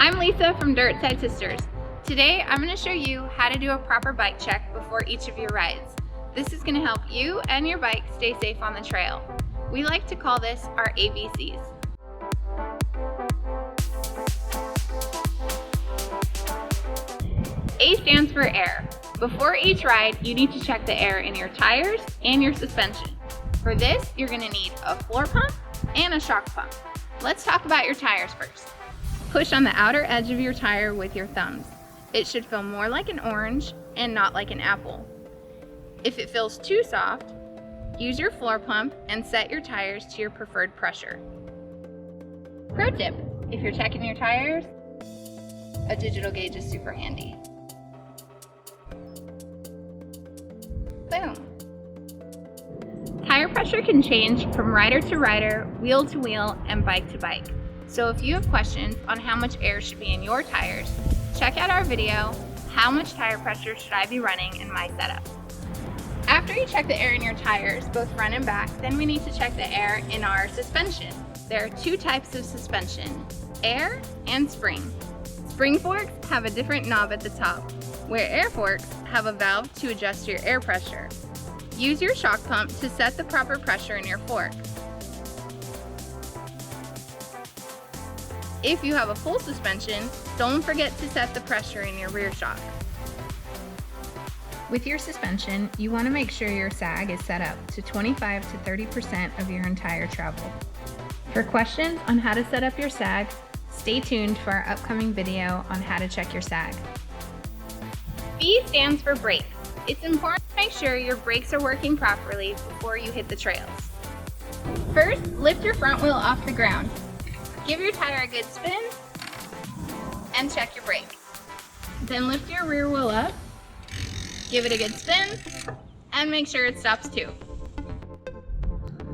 I'm Lisa from Dirt Side Sisters. Today I'm going to show you how to do a proper bike check before each of your rides. This is going to help you and your bike stay safe on the trail. We like to call this our ABCs. A stands for air. Before each ride, you need to check the air in your tires and your suspension. For this, you're going to need a floor pump and a shock pump. Let's talk about your tires first. Push on the outer edge of your tire with your thumbs. It should feel more like an orange and not like an apple. If it feels too soft, use your floor pump and set your tires to your preferred pressure. Pro tip, if you're checking your tires, a digital gauge is super handy. Boom. Tire pressure can change from rider to rider, wheel to wheel, and bike to bike. So if you have questions on how much air should be in your tires, check out our video, How Much Tire Pressure Should I Be Running in My Setup? After you check the air in your tires, both front and back, then we need to check the air in our suspension. There are two types of suspension, air and spring. Spring forks have a different knob at the top, where air forks have a valve to adjust your air pressure. Use your shock pump to set the proper pressure in your fork. If you have a full suspension, don't forget to set the pressure in your rear shock. With your suspension, you want to make sure your sag is set up to 25 to 30% of your entire travel. For questions on how to set up your sag, stay tuned for our upcoming video on how to check your sag. B stands for brake. It's important to make sure your brakes are working properly before you hit the trails. First, lift your front wheel off the ground. Give your tire a good spin and check your brake. Then lift your rear wheel up, give it a good spin, and make sure it stops too.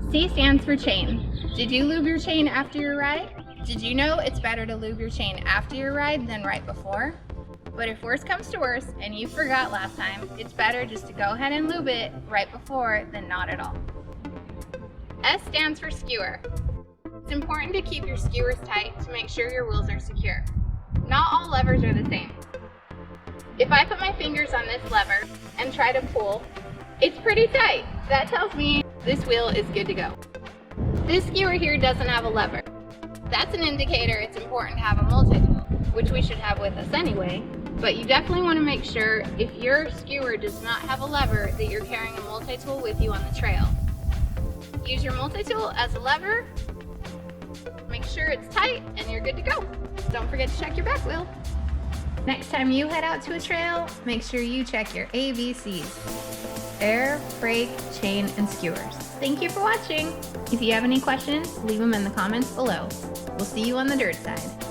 C stands for chain. Did you lube your chain after your ride? Did you know it's better to lube your chain after your ride than right before? But if worse comes to worse and you forgot last time, it's better just to go ahead and lube it right before than not at all. S stands for skewer. It's important to keep your skewers tight to make sure your wheels are secure. Not all levers are the same. If I put my fingers on this lever and try to pull, it's pretty tight. That tells me this wheel is good to go. This skewer here doesn't have a lever. That's an indicator it's important to have a multi-tool, which we should have with us anyway, but you definitely want to make sure if your skewer does not have a lever that you're carrying a multi-tool with you on the trail. Use your multi-tool as a lever, make sure it's tight, and you're good to go. Don't forget to check your back wheel. Next time you head out to a trail, make sure you check your ABCs. Air, brake, chain, and skewers. Thank you for watching. If you have any questions, leave them in the comments below. We'll see you on the dirt side.